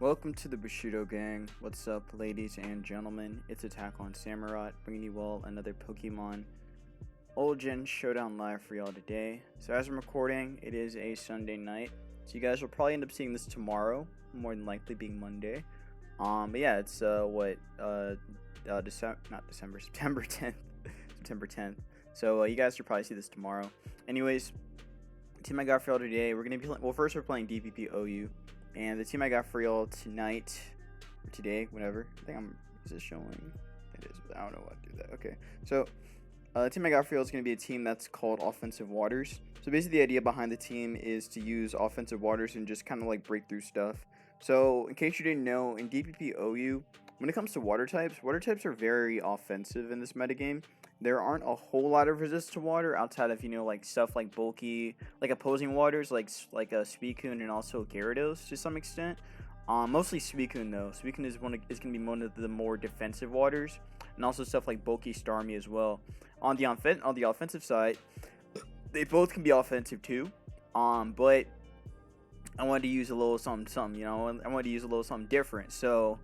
Welcome to the Bushido Gang. What's up, ladies and gentlemen? It's AttackonSamurott, bringing you all another Pokemon Old Gen Showdown live for y'all today. So as I'm recording, it is a Sunday night, so you guys will probably end up seeing this tomorrow, more than likely being Monday. But yeah, it's September 10th, September 10th. So you guys will probably see this tomorrow. Anyways, the team I got for y'all today, we're gonna be first we're playing DPP OU. And the team I got for y'all tonight, or today, whatever. Is it showing? It is, but I don't know what to do that. Okay, so the team I got for y'all is going to be a team that's called Offensive Waters. So basically the idea behind the team is to use Offensive Waters and just kind of like break through stuff. So in case you didn't know, in DPP OU, when it comes to water types are very offensive in this metagame. There aren't a whole lot of resist to water outside of, like stuff like bulky, like opposing waters, like a Suicune and also Gyarados to some extent. Mostly Suicune though. Suicune is going to be one of the more defensive waters, and also stuff like bulky Starmie as well. On the offensive side, they both can be offensive too. But I wanted to use a little something. I wanted to use a little something different. So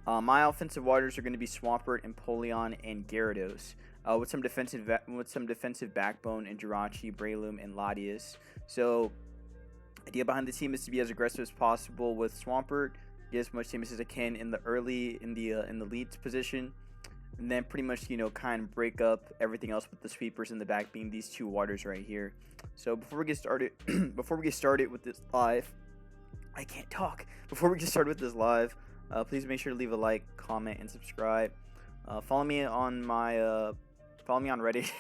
my offensive waters are going to be Swampert, Empoleon, and Gyarados. With some defensive backbone in Jirachi, Breloom, and Latias. So, idea behind the team is to be as aggressive as possible with Swampert, get as much damage as I can in the lead position, and then pretty much kind of break up everything else with the sweepers in the back, being these two waters right here. So before we get started, with this live, I can't talk. Before we get started with this live, please make sure to leave a like, comment, and subscribe. Follow me on Reddit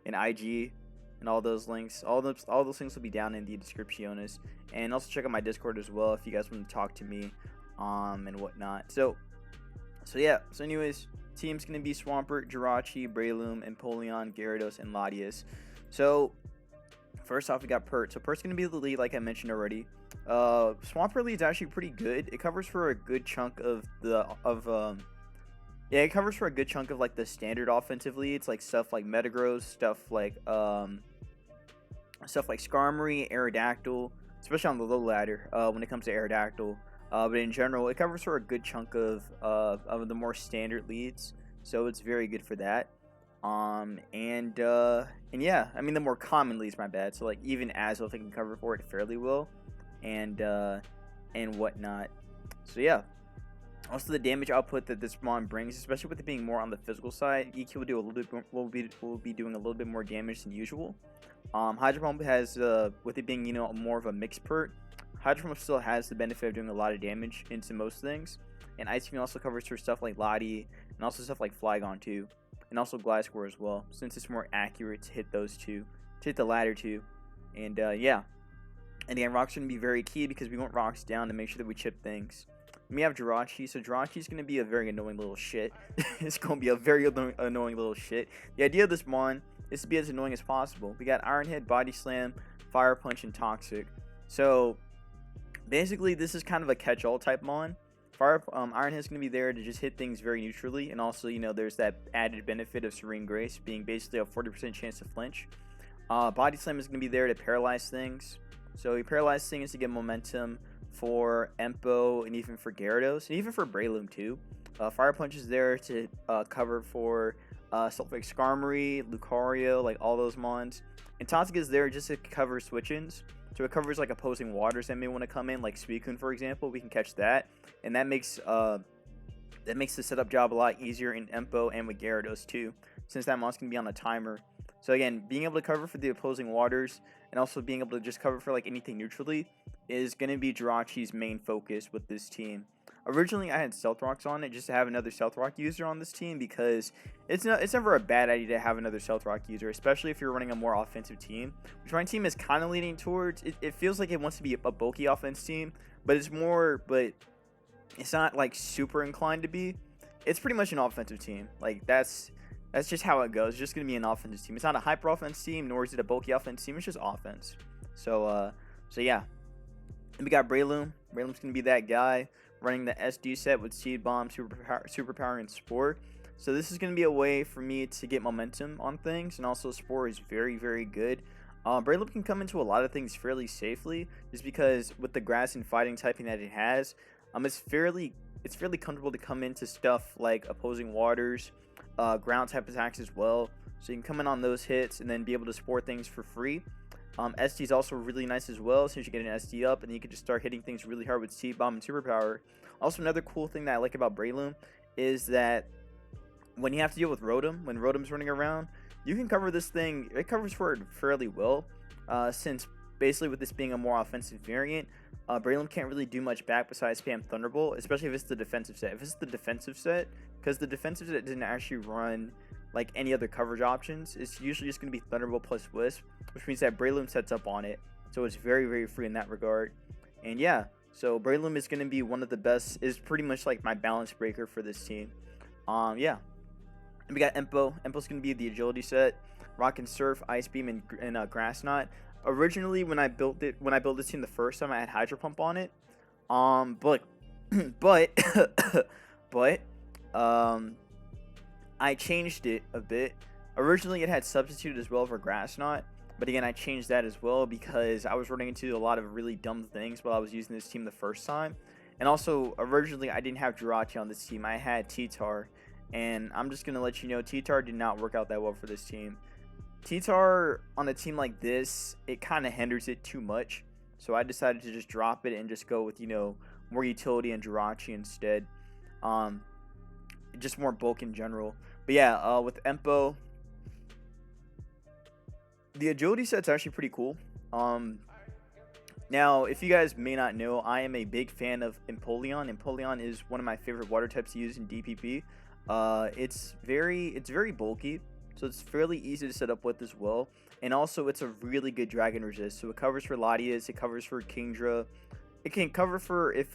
and IG and all those links. All those links will be down in the description. And also check out my Discord as well if you guys want to talk to me and whatnot. So anyways, team's gonna be Swampert, Jirachi, Breloom, Empoleon, Gyarados, and Latias. So first off, we got Pert. So Pert's gonna be the lead, like I mentioned already. Swampert lead's actually pretty good. It covers for a good chunk of it covers for a good chunk of like the standard offensive leads, like stuff like Metagross, stuff like Skarmory, Aerodactyl, especially on the low ladder when it comes to Aerodactyl. But in general, it covers for a good chunk of the more standard leads, so it's very good for that. And yeah, I mean the more common leads, my bad. So like even Azelf can cover for it fairly well, and whatnot. So yeah. Also, the damage output that this Mon brings, especially with it being more on the physical side, EQ will do a little bit more, will be doing a little bit more damage than usual. Hydro Pump has, with it being more of a mixed Pert, Hydro Pump still has the benefit of doing a lot of damage into most things. And Ice Beam also covers for stuff like Lottie and also stuff like Flygon too, and also Gliscor as well, since it's more accurate to hit those two, to hit the latter two. And yeah, and again, Rocks are gonna be very key because we want Rocks down to make sure that we chip things. We have Jirachi, so Jirachi's going to be a very annoying little shit. It's going to be a very annoying little shit. The idea of this Mon is to be as annoying as possible. We got Iron Head, Body Slam, Fire Punch, and Toxic. So, basically, this is kind of a catch-all type Mon. Iron Head's going to be there to just hit things very neutrally, and also, there's that added benefit of Serene Grace being basically a 40% chance to flinch. Body Slam is going to be there to paralyze things. So, you paralyze things to get momentum for Empo and even for Gyarados and even for Breloom too. Fire Punch is there to cover for stuff like Skarmory, Lucario, like all those mons. And Toxic is there just to cover switch-ins. So it covers like opposing waters that may want to come in, like Suicune for example. We can catch that, and that makes the setup job a lot easier in Empo and with Gyarados too, since that mon's can be on a timer. So again, being able to cover for the opposing waters and also being able to just cover for like anything neutrally is going to be Jirachi's main focus with this team. Originally, I had Stealth Rocks on it just to have another Stealth Rock user on this team because it's never a bad idea to have another Stealth Rock user, especially if you're running a more offensive team, which my team is kind of leaning towards. It feels like it wants to be a bulky offense team, but it's not like super inclined to be. It's pretty much an offensive team. Like that's just how it goes. It's just going to be an offensive team. It's not a hyper offense team, nor is it a bulky offense team. It's just offense. So yeah. And we got Breloom. Breloom's going to be that guy running the SD set with Seed Bomb, Superpower, and Spore. So this is going to be a way for me to get momentum on things. And also Spore is very, very good. Breloom can come into a lot of things fairly safely just because with the grass and fighting typing that it has, It's fairly comfortable to come into stuff like opposing waters, ground type attacks as well. So you can come in on those hits and then be able to support things for free. SD is also really nice as well, since you get an SD up and you can just start hitting things really hard with T-Bomb and Superpower. Also, another cool thing that I like about Breloom is that when you have to deal with Rotom, when Rotom's running around, you can cover this thing. It covers for it fairly well, since basically with this being a more offensive variant, Breloom can't really do much back besides spam Thunderbolt, especially if it's the defensive set. If it's the defensive set, because the defensive set didn't actually run like any other coverage options, it's usually just going to be Thunderbolt plus Wisp, which means that Breloom sets up on it, so it's very, very free in that regard. And yeah, so Breloom is going to be one of the best, is pretty much like my balance breaker for this team. Yeah. And we got Empo. Empo's going to be the agility set, Rock and Surf, Ice Beam, and Grass Knot. Originally, when I built this team the first time, I had Hydro Pump on it. But I changed it a bit. Originally, it had Substitute as well for Grass Knot, but again, I changed that as well because I was running into a lot of really dumb things while I was using this team the first time. And also, originally, I didn't have Jirachi on this team. I had T-Tar, and I'm just going to let you know, T-Tar did not work out that well for this team. T-Tar on a team like this, it kind of hinders it too much. So I decided to just drop it and just go with, more utility and Jirachi instead. Just more bulk in general. But yeah, with Empo, the agility set's actually pretty cool. Now, if you guys may not know, I am a big fan of Empoleon. Empoleon is one of my favorite water types to use in DPP. It's very bulky, so it's fairly easy to set up with as well. And also, it's a really good dragon resist. So it covers for Latias, it covers for Kingdra. It can cover for if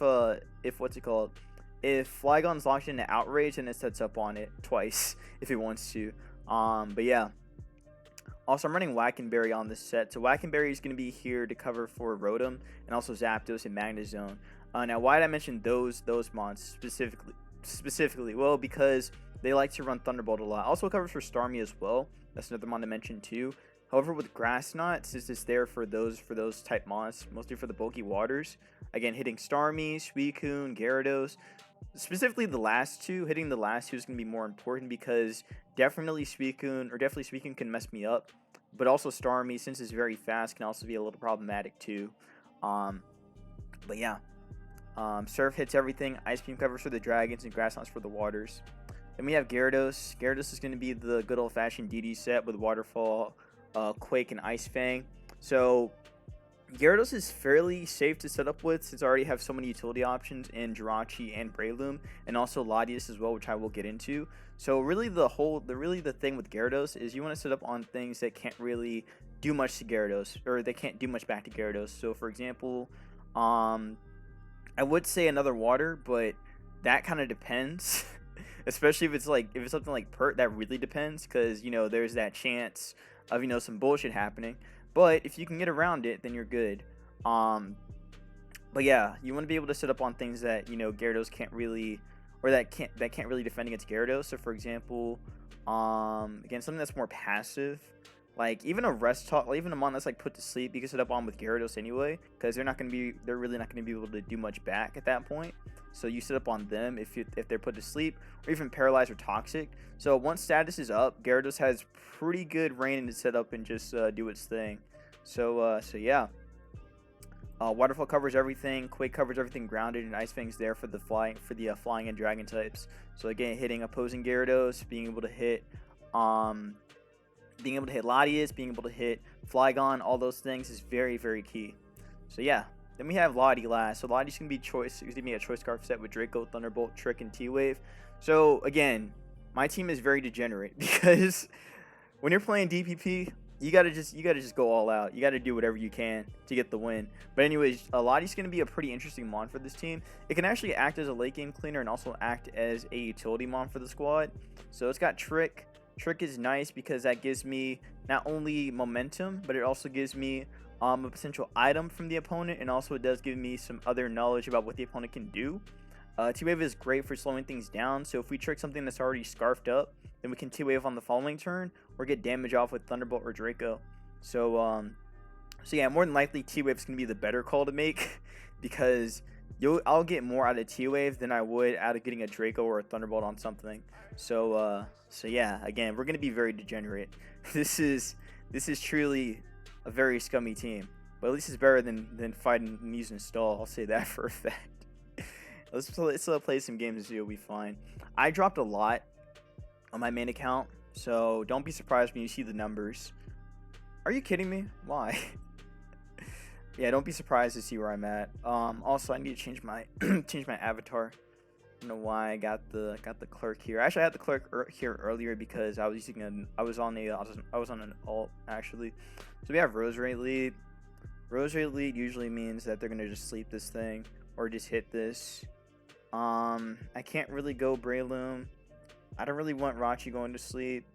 Flygon's locked into Outrage, and it sets up on it twice if it wants to. But yeah. Also, I'm running Wackenberry on this set. So Wackenberry is going to be here to cover for Rotom and also Zapdos and Magnezone. Now, why did I mention those mons specifically? Well, because they like to run Thunderbolt a lot. Also covers for Starmie as well. That's another mon to mention too. However, with Grass Knot, since it's there for those type mons, mostly for the bulky waters, again, hitting Starmie, Suicune, Gyarados, specifically the last two, hitting the last two is going to be more important because definitely Suicune can mess me up, but also Starmie, since it's very fast, can also be a little problematic too. But yeah, Surf hits everything, Ice Beam covers for the dragons, and Grass Knots for the waters. Then we have Gyarados. Gyarados is going to be the good old-fashioned DD set with Waterfall, Quake, and Ice Fang. So Gyarados is fairly safe to set up with since I already have so many utility options in Jirachi and Breloom, and also Latias as well, which I will get into. So really the thing with Gyarados is you want to set up on things that can't really do much to Gyarados, or they can't do much back to Gyarados. So for example, I would say another water, but that kind of depends. Especially if it's something like Pert, that really depends, because there's that chance of some bullshit happening. But if you can get around it, then you're good. But yeah, you want to be able to set up on things that Gyarados can't really, or that can't really defend against Gyarados. So for example, again, something that's more passive, like even a Rest Talk, even a mon that's like put to sleep, you can set up on with Gyarados anyway, because they're really not going to be able to do much back at that point. So you set up on them if they're put to sleep, or even paralyzed or toxic. So once status is up, Gyarados has pretty good reign to set up and just do its thing. So yeah. Waterfall covers everything, Quake covers everything grounded, and Ice Fang's there for the flying and dragon types. So again, hitting opposing Gyarados, being able to hit Latias, being able to hit Flygon, all those things is very, very key. So yeah. Then we have Lottie last. So Lottie's going to be a Choice Scarf set with Draco, Thunderbolt, Trick, and T-Wave. So again, my team is very degenerate because when you're playing DPP, you gotta just go all out. You gotta do whatever you can to get the win. But anyways, Lottie's going to be a pretty interesting mon for this team. It can actually act as a late game cleaner and also act as a utility mon for the squad. So it's got Trick. Trick is nice because that gives me not only momentum, but it also gives me a potential item from the opponent, and also it does give me some other knowledge about what the opponent can do. T-Wave is great for slowing things down, so if we trick something that's already scarfed up, then we can T-Wave on the following turn, or get damage off with Thunderbolt or Draco. So yeah, more than likely T-Wave is going to be the better call to make, because I'll get more out of T-Wave than I would out of getting a Draco or a Thunderbolt on something. So yeah, again, we're gonna be very degenerate. This is truly a very scummy team, but at least it's better than fighting and using stall. I'll say that for a fact. let's play some games and see what we find. I dropped a lot on my main account, so don't be surprised when you see the numbers. Are you kidding me? Why? Yeah, don't be surprised to see where I'm at. Also, I need to change my change my avatar. I don't know why I got the clerk here. Actually, I had the clerk here earlier because I was using I was on an alt actually. So we have Rose Rate lead. Rose Rate lead usually means that they're gonna just sleep this thing or just hit this. I can't really go Breloom. I don't really want Rachi going to sleep.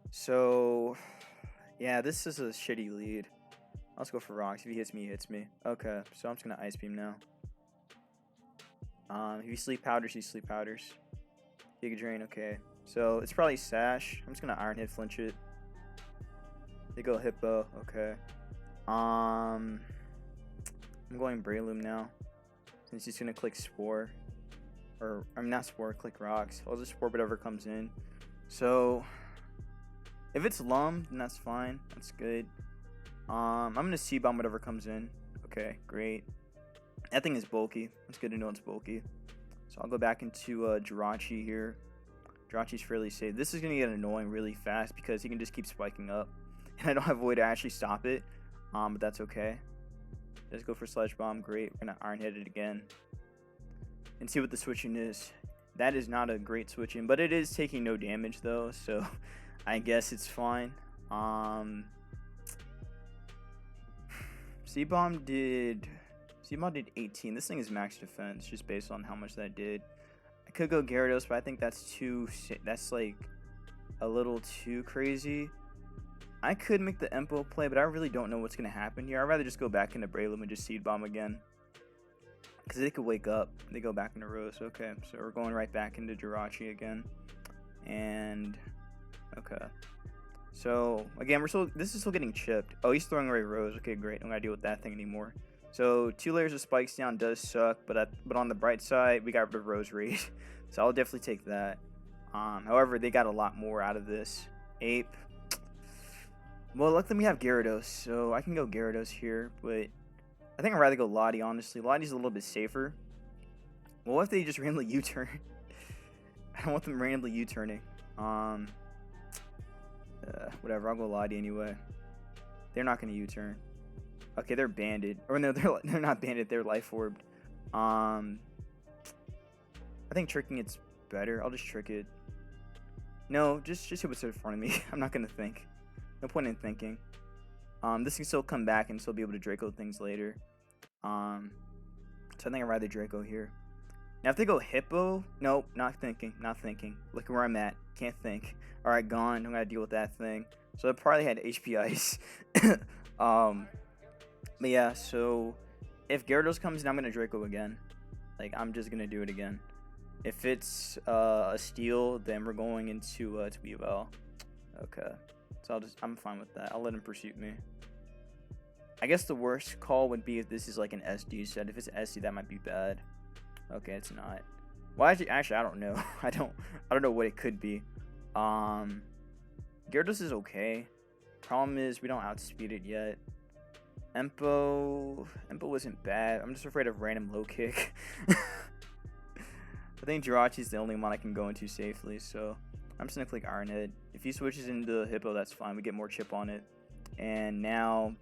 So yeah, this is a shitty lead. Let's go for rocks. If he hits me, he hits me. Okay, so I'm just gonna Ice Beam now. If you sleep powders, he sleep powders. Giga Drain, okay. So it's probably Sash. I'm just gonna Iron Hit flinch it. They go Hippo, okay. I'm going Breloom now. Since he's gonna click Spore. Or I'm not Spore, click Rocks. I'll just Spore whatever comes in. So if it's Lum, then that's fine. That's good. I'm gonna C-Bomb whatever comes in. Okay, great. That thing is bulky. It's good to know it's bulky. So I'll go back into Jirachi here. Jirachi's fairly safe. This is gonna get annoying really fast because he can just keep spiking up. And I don't have a way to actually stop it. But that's okay. Let's go for Sledge Bomb. Great. We're gonna Iron Hit it again. And see what the switching is. That is not a great switching, but it is taking no damage though, so I guess it's fine. C-Bomb did 18. This thing is max defense just based on how much that did. I could go Gyarados, but I think that's like a little too crazy. I could make the Empo play, but I really don't know what's gonna happen here. I'd rather just go back into Breloom and just Seed Bomb again. Because they could wake up. They go back into Rose. Okay, so we're going right back into Jirachi again. And okay. So again, this is still getting chipped. Oh, he's throwing away Rose. Okay, great. I'm not gonna deal with that thing anymore. So 2 layers of spikes down does suck, but on the bright side, we got rid of Rose Raid. So I'll definitely take that. However, they got a lot more out of this. Ape. Well, luckily we have Gyarados, so I can go Gyarados here, but I think I'd rather go Lottie, honestly. Lottie's a little bit safer. Well, what if they just randomly U-turn? I don't want them randomly U-turning. Whatever, I'll go Lottie anyway. They're not going to U-turn. Okay, they're banded. Or no, they're not banded, they're life orbed. I think tricking it's better. I'll just trick it. No, just hit what's in front of me. I'm not going to think. No point in thinking. This can still come back and still be able to Draco things later. So I think I'd rather Draco here. Now if they go Hippo, nope, not thinking. Look at where I'm at. Can't think. Alright, gone. I'm gonna deal with that thing. So I probably had HP Ice. But yeah, so if Gyarados comes in, I'm gonna Draco again. Like, I'm just gonna do it again. If it's a steal, then we're going into Weavile. Okay. So I'm fine with that. I'll let him pursue me. I guess the worst call would be if this is like an SD set. If it's SD, that might be bad. Okay, it's not. Well, actually, I don't know. I don't know what it could be. Gyarados is okay. Problem is we don't outspeed it yet. Empo wasn't bad. I'm just afraid of random low kick. I think Jirachi's the only one I can go into safely, so I'm just gonna click Iron Head. If he switches into Hippo, that's fine. We get more chip on it. And now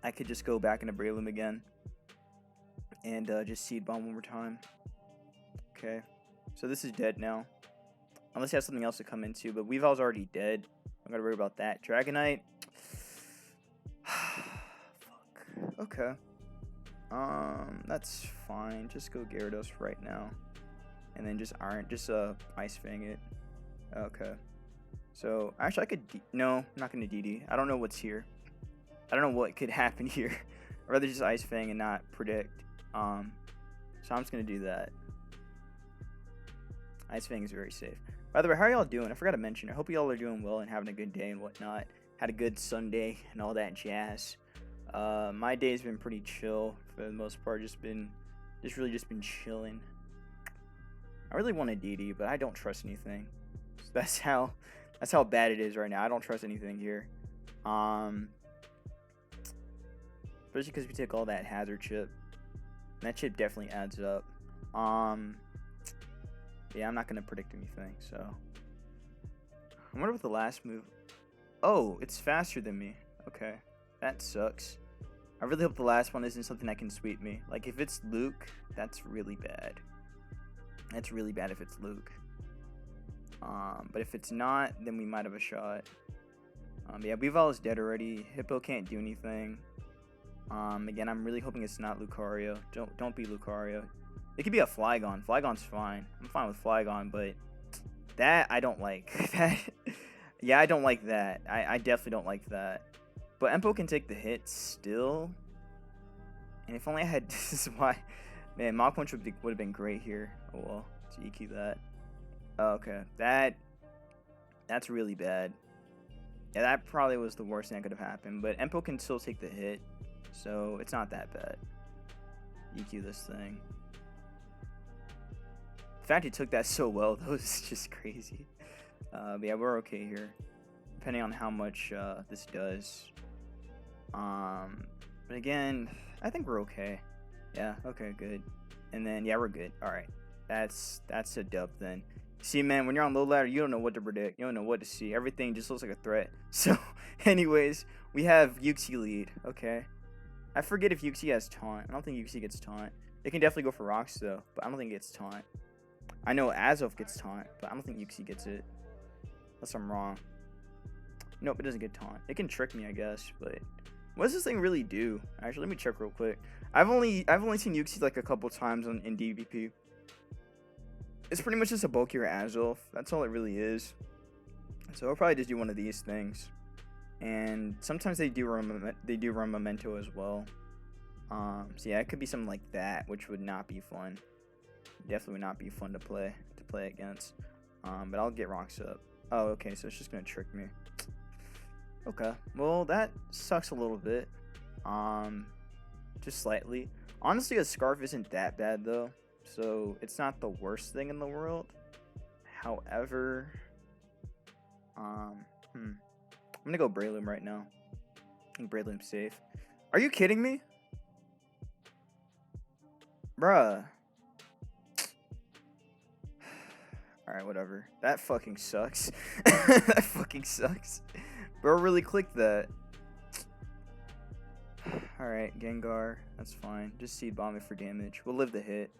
I could just go back into Breloom again and just Seed Bomb one more time. Okay, so this is dead now. Unless he has something else to come into, but Weavile's already dead. I'm gonna worry about that. Dragonite. Fuck. Okay. That's fine. Just go Gyarados right now, and then just Ice Fang it. Okay. So actually, I could. No, I'm not gonna DD. I don't know what's here. I don't know what could happen here. I'd rather just Ice Fang and not predict. So I'm just gonna do that. Ice Fang is very safe. By the way, how are y'all doing? I forgot to mention. I hope y'all are doing well and having a good day and whatnot. Had a good Sunday and all that jazz. My day's been pretty chill for the most part. Just been chilling. I really want a DD, but I don't trust anything. So that's how bad it is right now. I don't trust anything here. Especially because we took all that hazard chip. And that chip definitely adds up. Yeah, I'm not gonna predict anything. So I wonder what the last move. Oh, it's faster than me. Okay, that sucks. I really hope the last one isn't something that can sweep me. Like, if it's Luke, that's really bad. That's really bad if it's Luke. But if it's not, then we might have a shot. Yeah, Weavile is dead already. Hippo can't do anything. Again, I'm really hoping it's not Lucario. Don't be Lucario. It could be a Flygon. Flygon's fine. I'm fine with Flygon, but that I don't like. That, yeah, I don't like that. I definitely don't like that. But Empo can take the hit still. And if only I had... This is why... Man, Mach Punch would have been great here. Oh well, to EQ that. Oh, okay, that's really bad. Yeah, that probably was the worst thing that could have happened. But Empo can still take the hit, so it's not that bad. EQ this thing. The fact he took that so well, though, is just crazy. But yeah, we're okay here, depending on how much this does. But again, I think we're okay. Yeah, okay, good. And then, yeah, we're good. Alright, that's a dub then. See, man, when you're on low ladder, you don't know what to predict. You don't know what to see. Everything just looks like a threat. So, anyways, we have Yuxi lead. Okay. I forget if Yuxi has taunt. I don't think Yuxi gets taunt. It can definitely go for rocks, though, but I don't think it gets taunt. I know Azof gets taunt, but I don't think Yuxi gets it. Unless I'm wrong. Nope, it doesn't get taunt. It can trick me, I guess, but... What does this thing really do? Actually, let me check real quick. I've only seen Yuxi like a couple times in DPP. It's pretty much just a bulkier Azof. That's all it really is. So I'll probably just do one of these things. And sometimes they do run Memento as well. So yeah, it could be something like that, which would not be fun. Definitely would not be fun to play against. But I'll get rocks up. Oh, okay, so it's just gonna trick me. Okay, well that sucks a little bit. Just slightly. Honestly, a Scarf isn't that bad though, so it's not the worst thing in the world. However, I'm gonna go Breloom right now. I think Breloom's safe. Are you kidding me? Bruh. Alright, whatever. That fucking sucks. That fucking sucks. Bro really clicked that. Alright, Gengar. That's fine. Just Seed Bomb it for damage. We'll live the hit.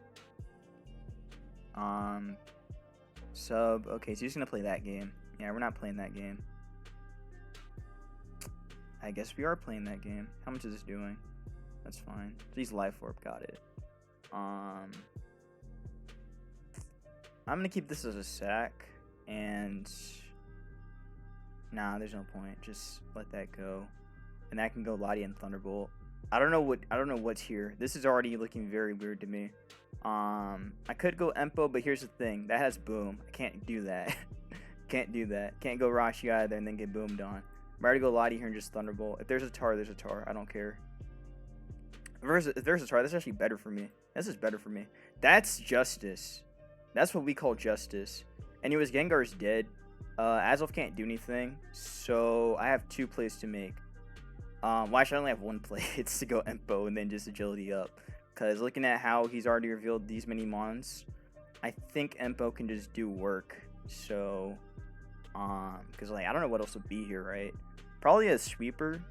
Sub. Okay, so he's gonna play that game. Yeah, we're not playing that game. I guess we are playing that game. How much is this doing? That's fine. He's Life Orb. Got it. I'm gonna keep this as a sack, and nah, there's no point. Just let that go, and that can go Lottie and Thunderbolt. I don't know what's here. This is already looking very weird to me. I could go Empo, but here's the thing: that has Boom. I can't do that. Can't do that. Can't go Rashi either and then get boomed on. I'm ready to go Lottie here and just Thunderbolt. If there's a tar, there's a tar. I don't care. If there's a tar, that's actually better for me. This is better for me. That's justice. That's what we call justice. Anyways, Gengar's dead. Azof can't do anything, so I have 2 plays to make. Well, actually, I only have 1 play. It's to go Empo and then just agility up. Because looking at how he's already revealed these many mons, I think Empo can just do work. So, because like I don't know what else would be here, right? Probably a sweeper.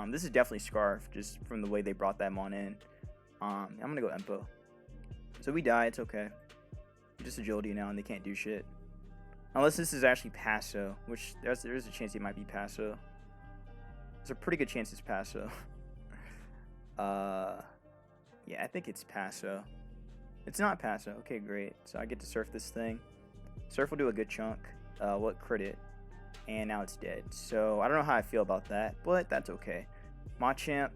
This is definitely Scarf, just from the way they brought that mon in. I'm gonna go Empo. So we die, it's okay. Just agility now, and they can't do shit. Unless this is actually Passo, which there's a chance it might be Passo. There's a pretty good chance it's Passo. Yeah, I think it's Passo. It's not Passo. Okay, great. So I get to surf this thing. Surf will do a good chunk. What crit it? And now it's dead. So I don't know how I feel about that, but that's okay. Machamp.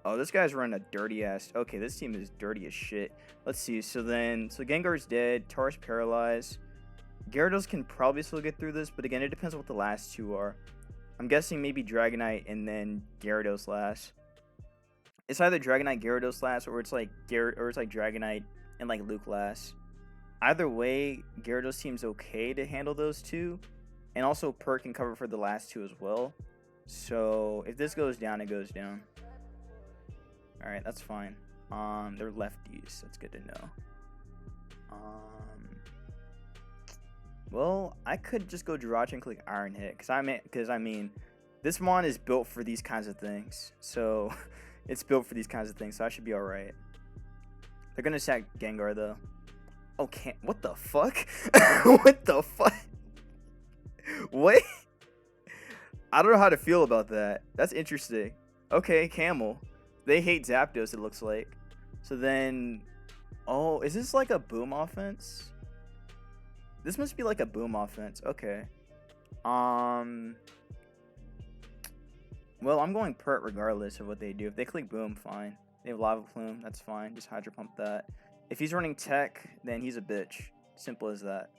Oh, this guy's running a dirty ass. Okay, this team is dirty as shit. Let's see. So Gengar's dead. Tar's paralyzed. Gyarados can probably still get through this, but again, it depends on what the last 2 are. I'm guessing maybe Dragonite and then Gyarados last. It's either Dragonite, Gyarados last, or it's like Dragonite and like Luke last. Either way, Gyarados seems okay to handle those two, and also Perk can cover for the last two as well. So if this goes down, it goes down. All right, that's fine. They're lefties. That's good to know. Well, I could just go Jirachi and click Iron Hit, because I mean, this mon is built for these kinds of things. So it's built for these kinds of things, so I should be all right. They're gonna sack Gengar though. Oh, what the fuck? What the fuck? What? I don't know how to feel about that. That's interesting. Okay, Camel. They hate Zapdos, it looks like. So then, oh, is this like a boom offense? This must be like a boom offense. Okay. Well, I'm going Pert regardless of what they do. If they click boom, fine. They have Lava Plume, that's fine. Just Hydro Pump that. If he's running Tech, then he's a bitch. Simple as that.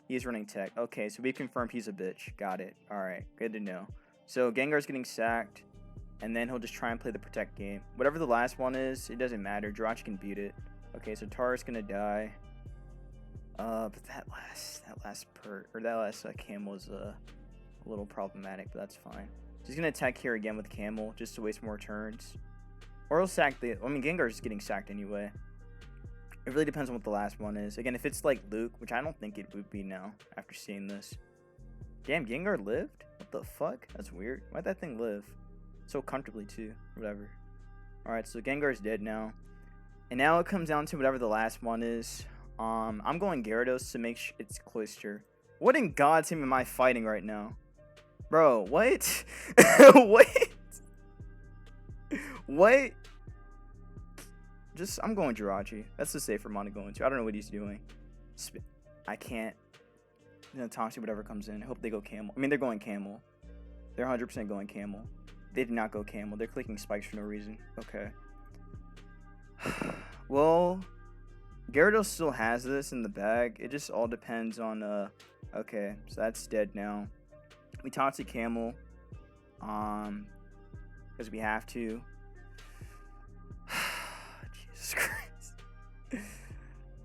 He's running Tech. Okay, so we confirmed he's a bitch. Got it. Alright, good to know. So Gengar's getting sacked, and then he'll just try and play the Protect game. Whatever the last one is, it doesn't matter. Jirachi can beat it. Okay, so Tara's gonna die. But that last Cam was a little problematic, but that's fine. So he's gonna attack here again with Camel just to waste more turns. Or he'll sack Gengar's just getting sacked anyway. It really depends on what the last one is. Again, if it's like Luke, which I don't think it would be now after seeing this. Damn, Gengar lived? What the fuck? That's weird. Why'd that thing live? So comfortably too. Whatever. Alright, so Gengar's dead now. And now it comes down to whatever the last one is. I'm going Gyarados to make sure it's Cloyster. What in God's name am I fighting right now? Bro, what? What? What? I'm going Jirachi. That's the safer mon to go into. I don't know what he's doing. I can't. I'm gonna talk to whatever comes in. I hope they go Camel. I mean, they're going Camel. They're 100% going Camel. They did not go Camel. They're clicking Spikes for no reason. Okay. Well, Gyarados still has this in the bag. It just all depends on, okay, so that's dead now. We Toxic Camel, because we have to. Jesus Christ.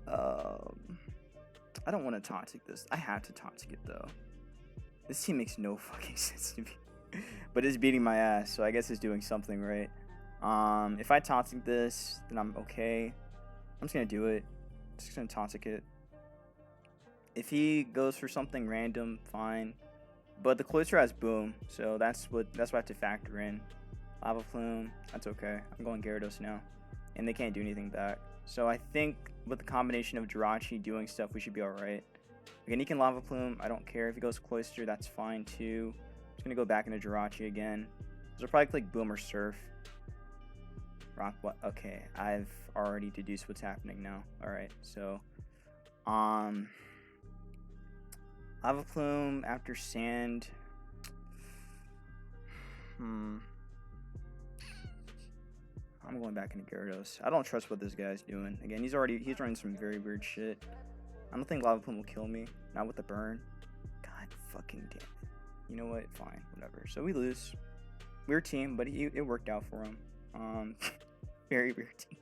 I don't want to Toxic this. I have to Toxic it, though. This team makes no fucking sense to me. But it's beating my ass, so I guess it's doing something right. If I Toxic this, then I'm okay. I'm just going to do it. Just going to Toxic it. If he goes for something random, fine. But the Cloyster has Boom, so that's what I have to factor in. Lava Plume, that's okay. I'm going Gyarados now. And they can't do anything back. So I think with the combination of Jirachi doing stuff, we should be alright. Again, he can Lava Plume. I don't care if he goes Cloyster. That's fine too. Just going to go back into Jirachi again. So I'll probably click Boom or Surf. Rock what? Okay, I've already deduced what's happening now. Alright, so Lava Plume after Sand. I'm going back into Gyarados. I don't trust what this guy's doing. Again, he's running some very weird shit. I don't think Lava Plume will kill me. Not with the burn. God fucking damn it. You know what? Fine. Whatever. So we lose. Weird team, but it worked out for him. Very weird team.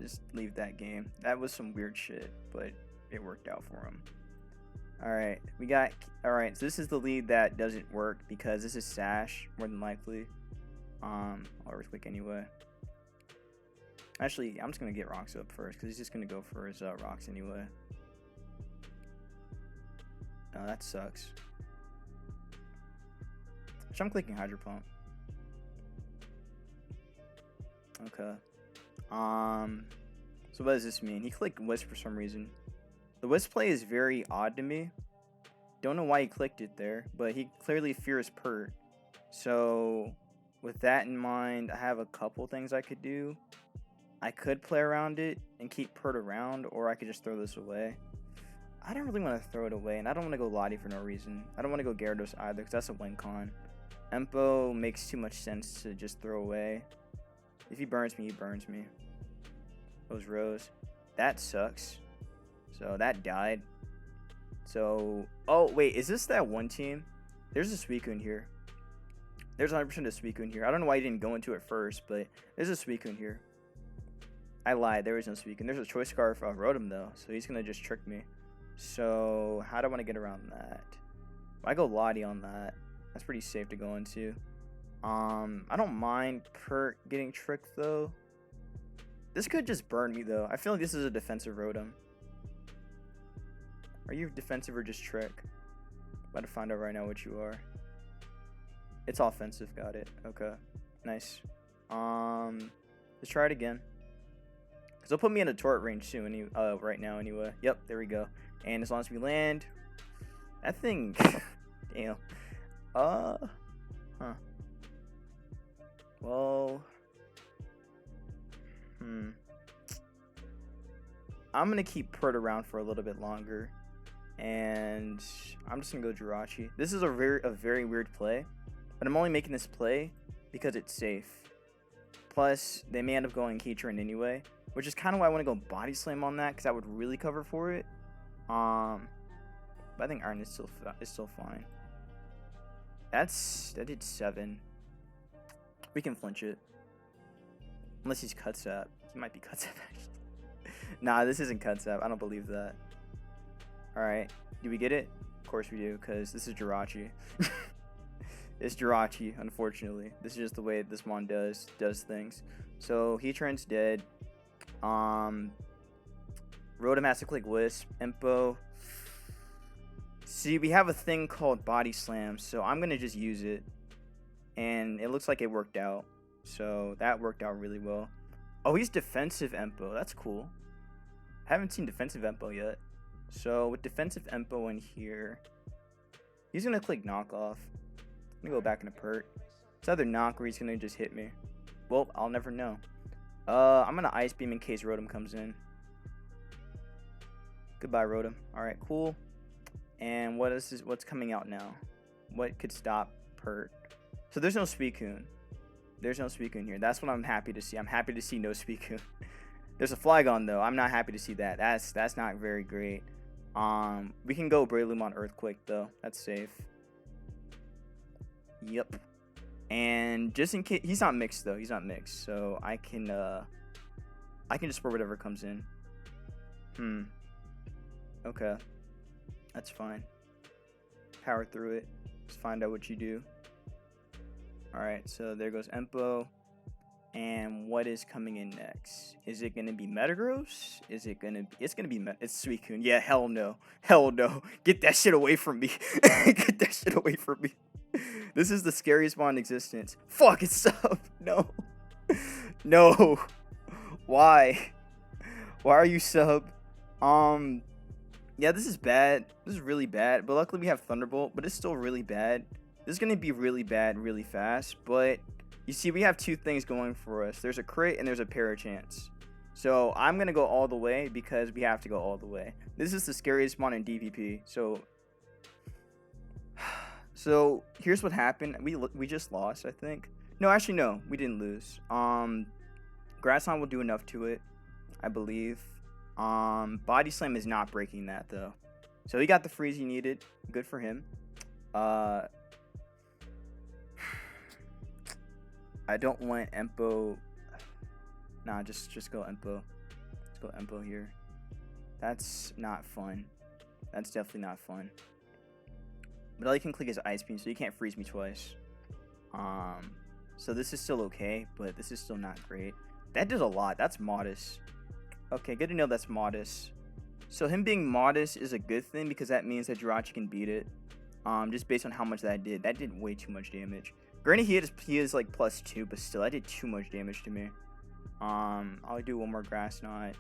Just leave that game. That was some weird shit, but it worked out for him. Alright. Alright, so this is the lead that doesn't work because this is Sash, more than likely. I'll Earthquake anyway. Actually, I'm just going to get Rocks up first, because he's just going to go for his Rocks anyway. Oh, that sucks. So I'm clicking Hydro Pump. Okay. So what does this mean? He clicked Wisp for some reason. The Wisp play is very odd to me. Don't know why he clicked it there, but he clearly fears Pert. So with that in mind, I have a couple things I could do. I could play around it and keep Pert around, or I could just throw this away. I don't really want to throw it away, and I don't want to go Lottie for no reason. I don't want to go Gyarados either, because that's a win con. Empo makes too much sense to just throw away. If he burns me, he burns me. Those Rose. That sucks. So that died. So, oh wait, is this that one team? There's a Suicune here. There's 100% a Suicune here. I don't know why you didn't go into it first, but there's a Suicune here. I lied. There is no Suicune. There's a Choice Scarf Rotom though, so he's gonna just trick me. So how do I want to get around that? I go Lottie on that. That's pretty safe to go into. I don't mind Pert getting tricked though. This could just burn me though. I feel like this is a defensive Rotom. Are you defensive or just trick? I'm about to find out right now what you are. It's offensive. Got it. Okay. Nice. Let's try it again. Cause they'll put me in a turret range soon. Right now anyway. Yep. There we go. And as long as we land, that thing. Damn. Huh. Well. I'm gonna keep Pert around for a little bit longer, and I'm just gonna go Jirachi. This is a very weird play, but I'm only making this play because it's safe. Plus, they may end up going Keyturn anyway, which is kind of why I want to go Body Slam on that, because that would really cover for it. But I think Iron is still fine. That did 7. We can flinch it. Unless he's Cutsap. He might be Cutsap actually. Nah, this isn't Cutsap. I don't believe that. Alright. Do we get it? Of course we do, because this is Jirachi. It's Jirachi, unfortunately. This is just the way this mon does things. So Heatran's dead. Rotom has to click Wisp. Empo. See, we have a thing called Body Slam, so I'm gonna just use it. And it looks like it worked out. So that worked out really well. Oh, he's defensive Empo. That's cool. Haven't seen defensive Empo yet. So with defensive Empo in here, he's gonna click Knockoff. Let me go back into Pert. It's either Knock or he's gonna just hit me. Well, I'll never know. I'm gonna Ice Beam in case Rotom comes in. Goodbye, Rotom. Alright, cool. And what's coming out now? What could stop Pert? So there's no Suicune. There's no Suicune here. That's what I'm happy to see. I'm happy to see no Suicune. There's a Flygon though. I'm not happy to see that. That's not very great. We can go Breloom on Earthquake though. That's safe. Yep. And just in case, he's not mixed though. He's not mixed, so I can just spur whatever comes in. Okay. That's fine. Power through it. Just find out what you do. Alright, so there goes Empo. And what is coming in next? Is it gonna be Metagross? Is it gonna be... It's gonna be... It's Suicune. Yeah, hell no. Hell no. Get that shit away from me. Get that shit away from me. This is the scariest mon in existence. Fuck, it's Sub. No. No. Why? Why are you Sub? Yeah, this is bad. This is really bad. But luckily we have Thunderbolt. But it's still really bad. This is going to be really bad really fast. But you see, we have two things going for us. There's a crit and there's a para chance. So I'm going to go all the way because we have to go all the way. This is the scariest mon in DPP. So here's what happened. We just lost, I think. No, actually, no. We didn't lose. Grassline will do enough to it, I believe. Body Slam is not breaking that, though. So he got the freeze he needed. Good for him. I don't want Empo. Nah, just go Empo. Let's go Empo here. That's not fun. That's definitely not fun. But all he can click is Ice Beam, so he can't freeze me twice. So this is still okay, but this is still not great. That did a lot. That's modest. Okay, good to know that's modest. So him being modest is a good thing because that means that Jirachi can beat it. Just based on how much that did. That did way too much damage. Granted, he is like +2, but still, that did too much damage to me. I'll do one more Grass Knot.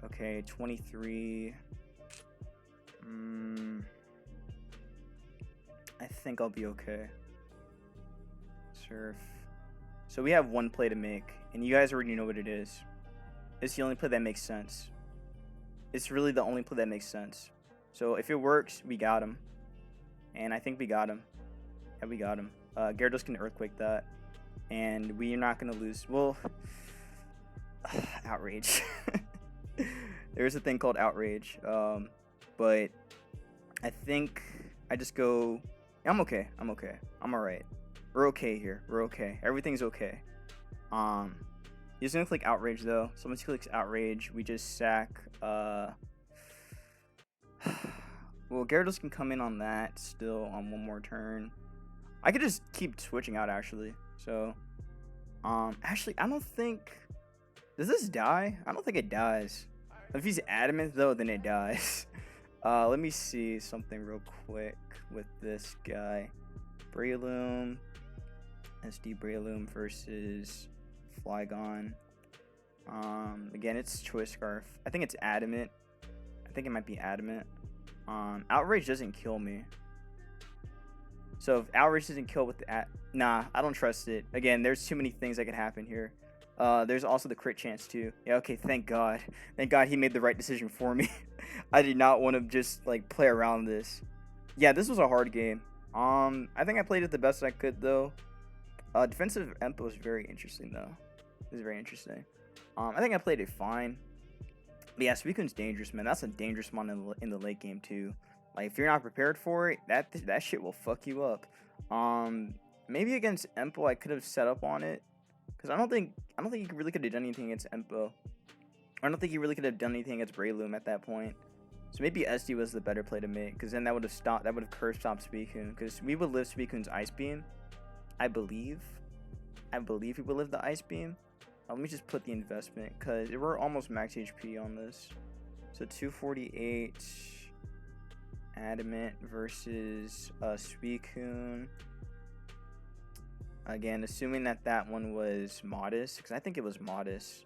Okay, 23. I think I'll be okay. Surf. So we have one play to make, and you guys already know what it is. It's the only play that makes sense. It's really the only play that makes sense. So if it works, we got him. And I think we got him. Yeah, we got him. Gyarados can Earthquake that. And we are not going to lose. Well, Outrage. There's a thing called Outrage. But I think I just go. I'm okay. I'm okay. I'm alright. We're okay here. We're okay. Everything's okay. He's gonna click outrage though. So once he clicks outrage, we just sack. Well, Gyarados can come in on that still on one more turn. I could just keep switching out actually. So, actually, I don't think. Does this die? I don't think it dies. If he's adamant though, then it dies. Let me see something real quick with this guy. Breloom, SD Breloom versus Flygon. Again, it's Choice Scarf. I think it's adamant. I think it might be adamant. Outrage doesn't kill me. So if outrage doesn't kill with the nah, I don't trust it. Again, there's too many things that could happen here. There's also the crit chance too. Yeah, okay, thank God. Thank God he made the right decision for me. I did not want to just like play around this. Yeah, this was a hard game. I think I played it the best I could though. Defensive Empo was very interesting though. It was very interesting. I think I played it fine. But yeah, Suicune's dangerous, man. That's a dangerous mon in the late game too. Like if you're not prepared for it, that shit will fuck you up. Maybe against Empo I could have set up on it. Because I don't think he really could have done anything against Empo. I don't think he really could have done anything against Breloom at that point. So maybe SD was the better play to make. Because then that would have stopped. That would have curve stopped Suicune. Because we would live Suicune's Ice Beam. I believe we would live the Ice Beam. Let me just put the investment. Because we're almost max HP on this. So 248 Adamant versus Suicune. Again, assuming that one was modest, because I think it was modest.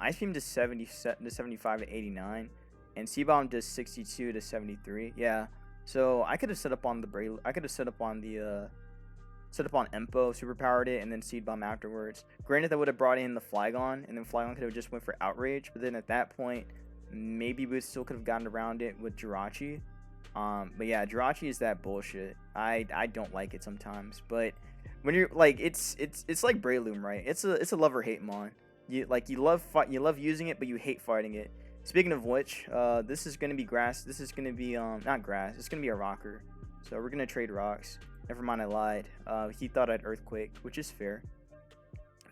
Ice Beam does 75 to 89, and C-Bomb does 62 to 73. Yeah, so I could have set up on the I could have set up on the Empo, superpowered it, and then Seed Bomb afterwards. Granted, that would have brought in the Flygon, and then Flygon could have just went for Outrage. But then at that point, maybe we still could have gotten around it with Jirachi. But yeah, Jirachi is that bullshit. I don't like it sometimes, but when you're like it's like Breloom, right? It's a love or hate mon. You love using it, but you hate fighting it. Speaking of which, this is gonna be grass. This is gonna be not grass. It's gonna be a rocker. So we're gonna trade rocks. Never mind, I lied. He thought I'd earthquake, which is fair.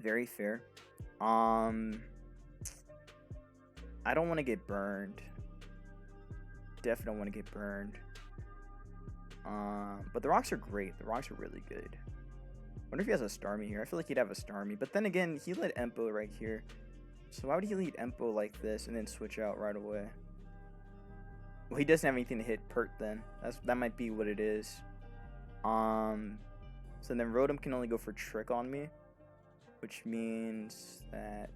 Very fair. I don't want to get burned. Definitely don't want to get burned. But the rocks are great. The rocks are really good. Wonder if he has a Starmie here. I feel like he'd have a Starmie. But then again, he led Empo right here. So why would he lead Empo like this and then switch out right away? Well, he doesn't have anything to hit Pert then. That might be what it is. So then Rotom can only go for Trick on me. Which means that...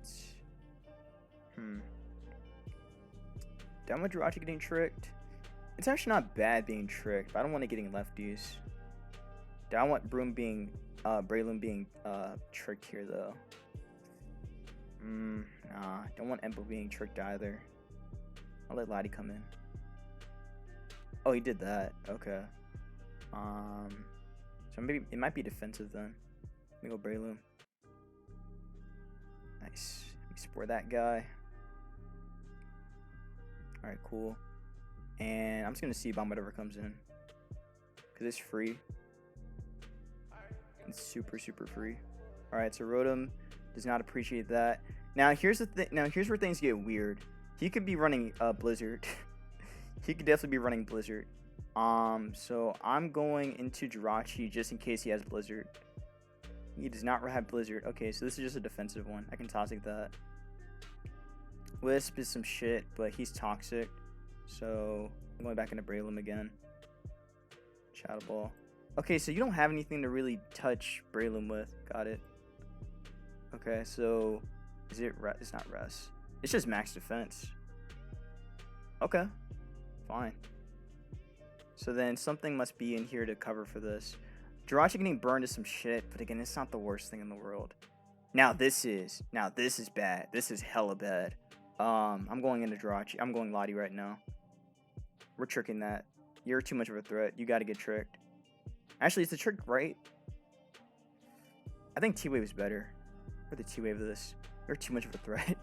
Down with Jirachi getting tricked. It's actually not bad being tricked, but I don't want it getting lefties. I want Breloom being tricked here though. Nah, don't want Empo being tricked either. I'll let Lottie come in. Oh, he did that. Okay. So maybe it might be defensive then. Let me go Breloom. Nice. Let me support that guy. Alright, cool. And I'm just gonna C-Bomb whatever comes in. Cause it's free. It's super free. Alright, so Rotom does not appreciate that. Now here's the thing. Now here's where things get weird. He could be running Blizzard. He could definitely be running Blizzard. So I'm going into Jirachi just in case he has Blizzard. He does not have Blizzard. Okay, so this is just a defensive one. I can toxic that. Wisp is some shit, but he's toxic. So I'm going back into Breloom again. Shadow Ball. Okay, so you don't have anything to really touch Breloom with. Got it. Okay, so is it it's not rest. It's just max defense. Okay. Fine. So then something must be in here to cover for this. Jirachi getting burned is some shit, but again, it's not the worst thing in the world. Now this is bad. This is hella bad. I'm going into Jirachi. I'm going Lottie right now. We're tricking that. You're too much of a threat. You got to get tricked. Actually, it's a trick, right? I think T-Wave is better. For the T-Wave of this. You're too much of a threat.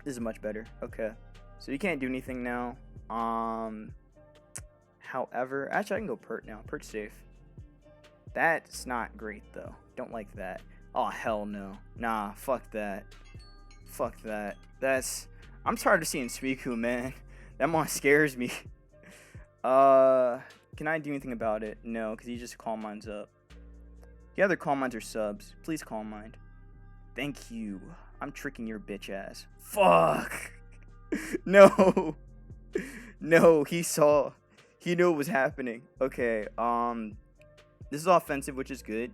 This is much better. Okay. So you can't do anything now. However, actually, I can go Pert now. Pert's safe. That's not great, though. Don't like that. Oh, hell no. Nah, fuck that. Fuck that. I'm tired of seeing Suicune, man. That mon scares me. Can I do anything about it? No, because he just Calm Minds up. The other Calm Minds are subs. Please Calm Mind. Thank you. I'm tricking your bitch ass. Fuck. No. No, he saw. He knew what was happening. Okay, this is offensive, which is good.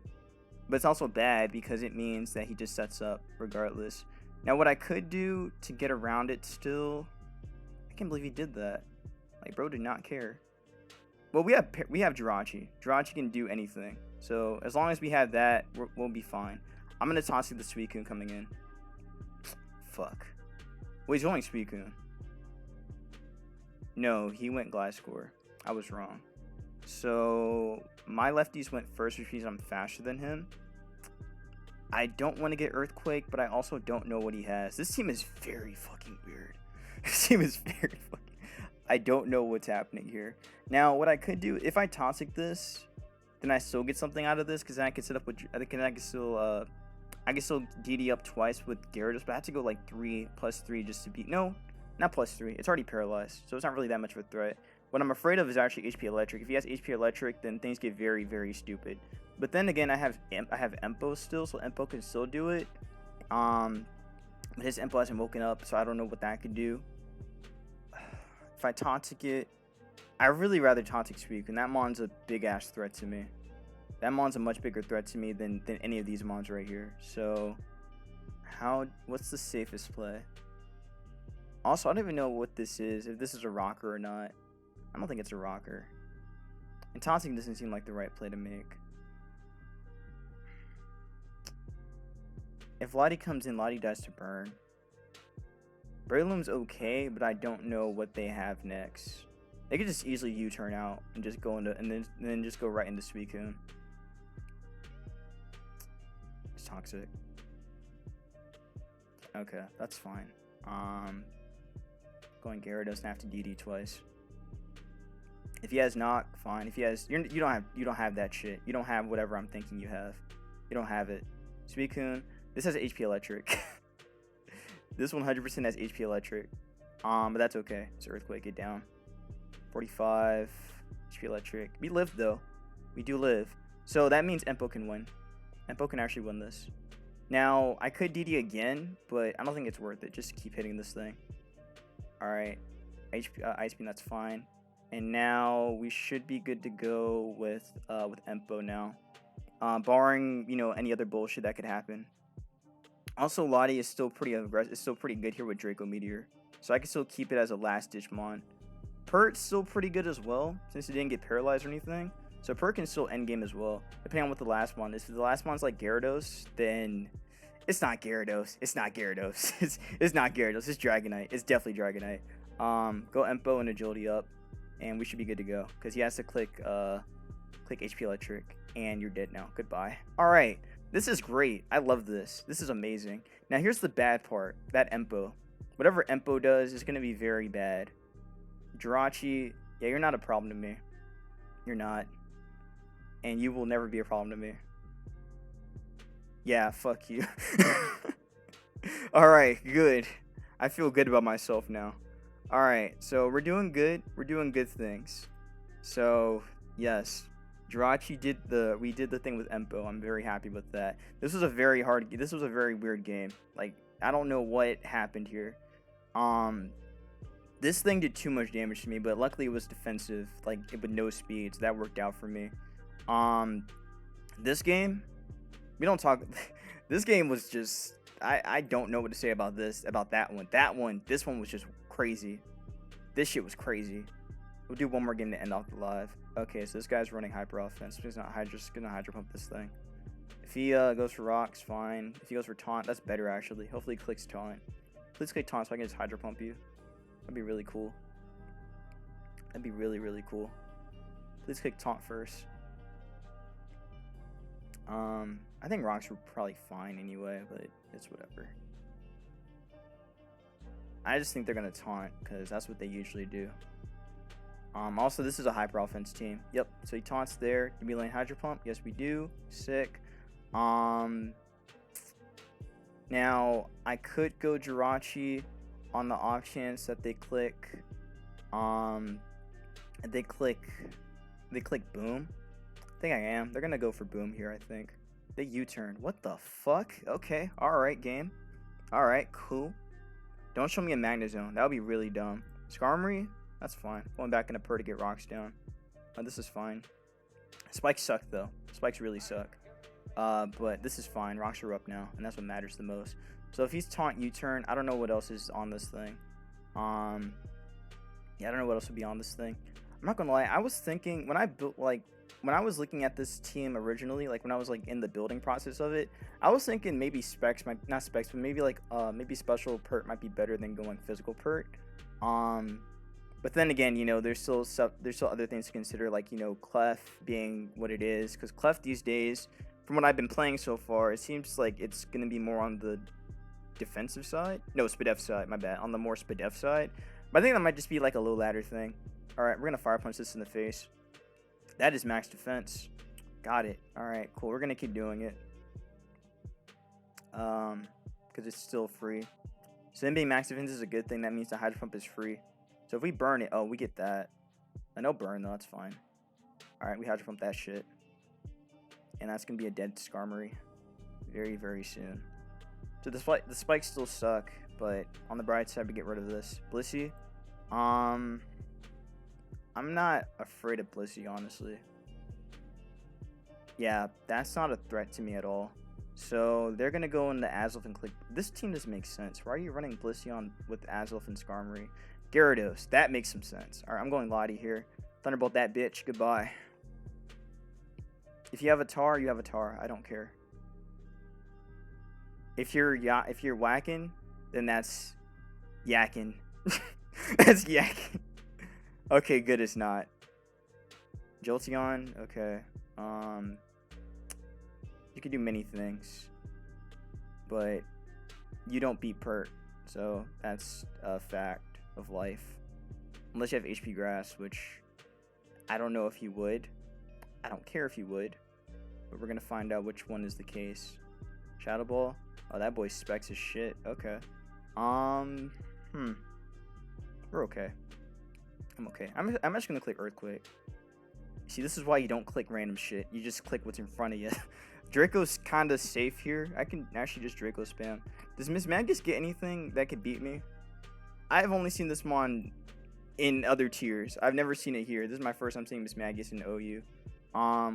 But it's also bad because it means that he just sets up regardless. Now, what I could do to get around it still... I can't believe he did that. Like, bro did not care. Well, we have Jirachi. Jirachi can do anything. So, as long as we have that, we'll be fine. I'm going to toss you the Suicune coming in. Fuck. Well, he's only Suicune. No, he went Gliscor. I was wrong. So, my lefties went first, which means I'm faster than him. I don't want to get Earthquake, but I also don't know what he has. This team is very fucking weird. This team is very fucking... I don't know what's happening here. Now, what I could do, if I Toxic this, then I still get something out of this, because then I can set up with... I can still DD up twice with Gyarados, but I have to go like 3+3 just to beat... No, not +3. It's already paralyzed, so it's not really that much of a threat. What I'm afraid of is actually HP Electric. If he has HP Electric, then things get very, very stupid. But then again, I have Empo still, so Empo can still do it. But his Empo hasn't woken up, so I don't know what that could do. If I Toxic it, I really rather Toxic Suicune. That mon's a big-ass threat to me. That mon's a much bigger threat to me than any of these mons right here. So, what's the safest play? Also, I don't even know what this is, if this is a rocker or not. I don't think it's a rocker. And Toxic doesn't seem like the right play to make. If Lottie comes in, Lottie dies to burn. Breloom's okay, but I don't know what they have next. They could just easily U-turn out and just go into and then just go right into Suicune. It's Toxic. Okay, that's fine. Going Gyarados doesn't have to DD twice. If he has Knock, fine. If he has, you don't have that shit. You don't have whatever I'm thinking you have. You don't have it. Suicune, this has HP Electric. This 100% has HP Electric. But that's okay. It's Earthquake. Get down. 45 HP Electric. We live though. We do live. So that means Empo can win. Empo can actually win this. Now I could DD again, but I don't think it's worth it. Just keep hitting this thing. All right. Ice Beam. That's fine. And now we should be good to go with Empo now, barring any other bullshit that could happen. Also, Lottie is still pretty aggressive. It's still pretty good here with Draco Meteor, so I can still keep it as a last ditch mon. Pert's still pretty good as well since it didn't get paralyzed or anything. So Pert can still end game as well, depending on what the last mon is. If the last mon's like Gyarados, then it's not Gyarados. It's not Gyarados. it's not Gyarados. It's Dragonite. It's definitely Dragonite. Go Empo and Agility up, and we should be good to go. Because he has to click HP Electric, and you're dead now. Goodbye. All right, this is great. I love this. This is amazing. Now here's the bad part. That Empo, whatever Empo does, is gonna be very bad. Jirachi, yeah, you're not a problem to me. You're not, and you will never be a problem to me. Yeah, fuck you. All right, good. I feel good about myself now. All right, so we're doing good. We're doing good things. So yes, Jirachi we did the thing with Empo. I'm very happy with that. This was a very weird game. Like, I don't know what happened here. This thing did too much damage to me, but luckily it was defensive, like with no speed, so that worked out for me. This game, we don't talk. This game was just, I don't know what to say about that one. This one was just crazy. This shit was crazy. We'll do one more game to end off the live. Okay, so this guy's running hyper offense. He's not just gonna hydro pump this thing. If he goes for rocks, fine. If he goes for taunt, that's better actually. Hopefully he clicks taunt. Please click taunt so I can just hydro pump you. That'd be really cool. That'd be really, really cool. Please click taunt first. I think rocks were probably fine anyway, but it's whatever. I just think they're gonna taunt because that's what they usually do. Also, this is a hyper offense team. Yep. So he taunts there. Do we lane Hydro Pump? Yes, we do. Sick. Now I could go Jirachi on the off chance that they click. They click Boom. I think I am. They're gonna go for Boom here. I think they U-turn. What the fuck? Okay. All right, game. All right, cool. Don't show me a Magna Zone. That would be really dumb. Skarmory? That's fine. Going back into Purr to get rocks down. This is fine. Spikes suck, though. Spikes really suck. But this is fine. Rocks are up now, and that's what matters the most. So if he's taunt U-turn, I don't know what else is on this thing. Yeah, I don't know what else would be on this thing. I'm not gonna lie. I was thinking when I built, like, when I was looking at this team originally, like when I was like in the building process of it, I was thinking maybe specs might, not specs, but maybe like maybe special pert might be better than going physical pert. But then again, you know, there's still other things to consider, like, you know, Clef being what it is, because Clef these days, from what I've been playing so far, it seems like it's gonna be more on the defensive side. No, Spadef side. My bad. On the more Spadef side. But I think that might just be like a low ladder thing. All right, we're gonna fire punch this in the face. That is max defense. Got it. All right, cool. We're gonna keep doing it. Because it's still free. So then being max defense is a good thing. That means the Hydro Pump is free. So if we burn it, oh, we get that. I know burn though. That's fine. All right, we Hydro Pump that shit. And that's gonna be a dead Skarmory very, very soon. So the spikes still suck, but on the bright side, we get rid of this. Blissey. I'm not afraid of Blissey, honestly. Yeah, that's not a threat to me at all. So they're gonna go into Azelf and click. This team doesn't make sense. Why are you running Blissey on with Azelf and Skarmory? Gyarados, that makes some sense. All right, I'm going Lottie here. Thunderbolt that bitch. Goodbye. If you have a Tar, you have a Tar. I don't care. If you're whacking, then that's yakking. That's yakking. Okay, good. It's not. Jolteon. Okay. You can do many things, but you don't beat Pert, so that's a fact of life. Unless you have HP Grass, which I don't know if you would. I don't care if you would, but we're gonna find out which one is the case. Shadow Ball. Oh, that boy specs his shit. Okay. We're okay. I'm okay. I'm just gonna click Earthquake. See, this is why you don't click random shit. You just click what's in front of you. Draco's kind of safe here. I can actually just Draco spam. Does Miss Magus get anything that could beat me? I've only seen this mon in other tiers. I've never seen it here. This is my first time seeing Miss Magus in OU.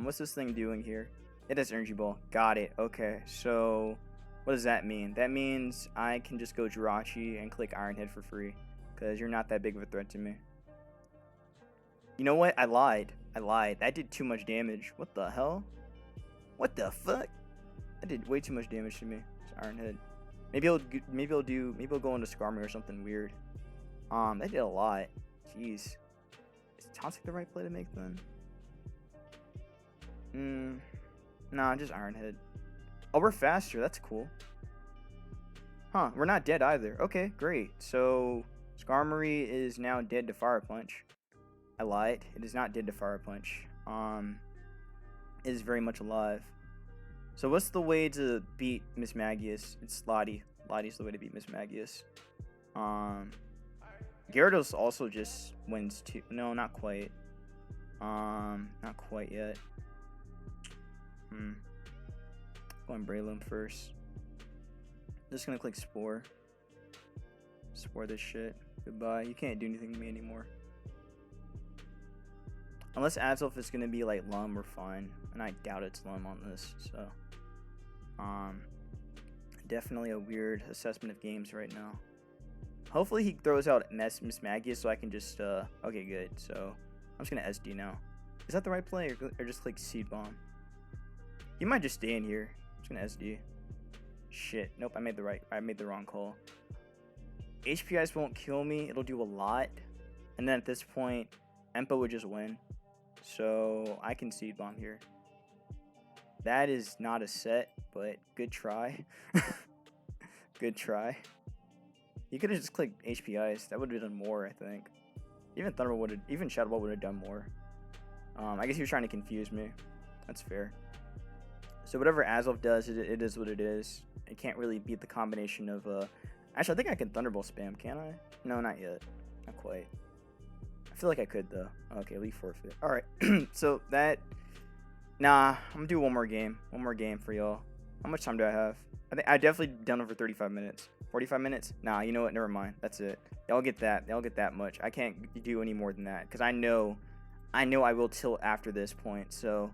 What's this thing doing here? It has Energy Ball. Got it. Okay, so what does that mean? That means I can just go Jirachi and click Iron Head for free, because you're not that big of a threat to me. You know what? I lied. That did too much damage. What the hell? What the fuck? That did way too much damage to me. It's Iron Head. Maybe it'll go into Skarmory or something weird. That did a lot. Jeez. Is Toxic the right play to make then? Nah, just Iron Head. Oh, we're faster. That's cool. Huh, we're not dead either. Okay, great. So Skarmory is now dead to Fire Punch. I lied. It is not dead to Fire Punch. It is very much alive. So what's the way to beat Miss Magius? It's Lottie. Lottie's the way to beat Miss Magius. Gyarados also just wins too. No, not quite. Not quite yet. Going Breloom first. Just gonna click Spore. Spore this shit. Goodbye. You can't do anything to me anymore. Unless Azelf is gonna be like Lum, we're fine. And I doubt it's Lum on this, so. Definitely a weird assessment of games right now. Hopefully he throws out Miss Magius so I can just, okay, good. So, I'm just gonna SD now. Is that the right play, or just click Seed Bomb? He might just stay in here. I'm just gonna SD. Shit. Nope, I made the wrong call. HP Ice won't kill me. It'll do a lot. And then at this point, Empa would just win. So I can Seed Bomb here. That is not a set, but good try. Good try. You could have just clicked HP Ice. That would have done more, I think. Even Thunderbolt would have, even Shadow Ball would have done more. I guess he was trying to confuse me. That's fair. So whatever Azov does, it is what it is. It can't really beat the combination of actually, I think I can Thunderbolt spam, can I? No, not yet. Not quite. I feel like I could though. Okay, leave forfeit. All right. So that. Nah, I'm gonna do one more game. One more game for y'all. How much time do I have? I think I definitely done over 35 minutes. 45 minutes? Nah, you know what? Never mind. That's it. Y'all get that. Y'all get that much. I can't do any more than that because I know I will tilt after this point. So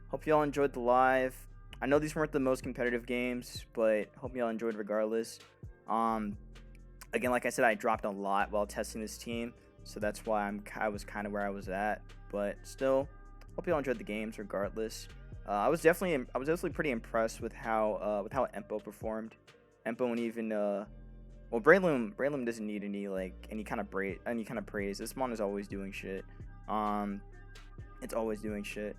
hope y'all enjoyed the live. I know these weren't the most competitive games, but hope y'all enjoyed regardless. Again, like I said, I dropped a lot while testing this team, so that's why I was kind of where I was at. But still, hope y'all enjoyed the games regardless. I was definitely pretty impressed with how Empo performed. Empo and even well, Breloom doesn't need any kind of praise. This mon is always doing shit. It's always doing shit.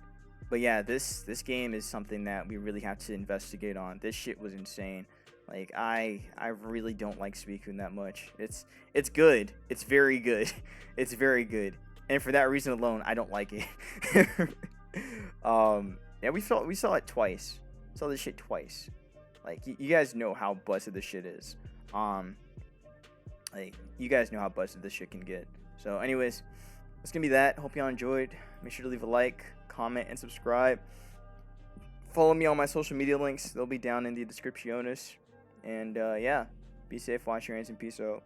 But yeah, this game is something that we really have to investigate on. This shit was insane. Like I really don't like Suicune that much. It's good. It's very good. It's very good. And for that reason alone, I don't like it. Yeah, we saw it twice. Saw this shit twice. Like you guys know how busted this shit is. Like you guys know how busted this shit can get. So anyways, that's gonna be that. Hope y'all enjoyed. Make sure to leave a like, comment, and subscribe. Follow me on my social media links. They'll be down in the description. And yeah, be safe, wash your hands, and peace out.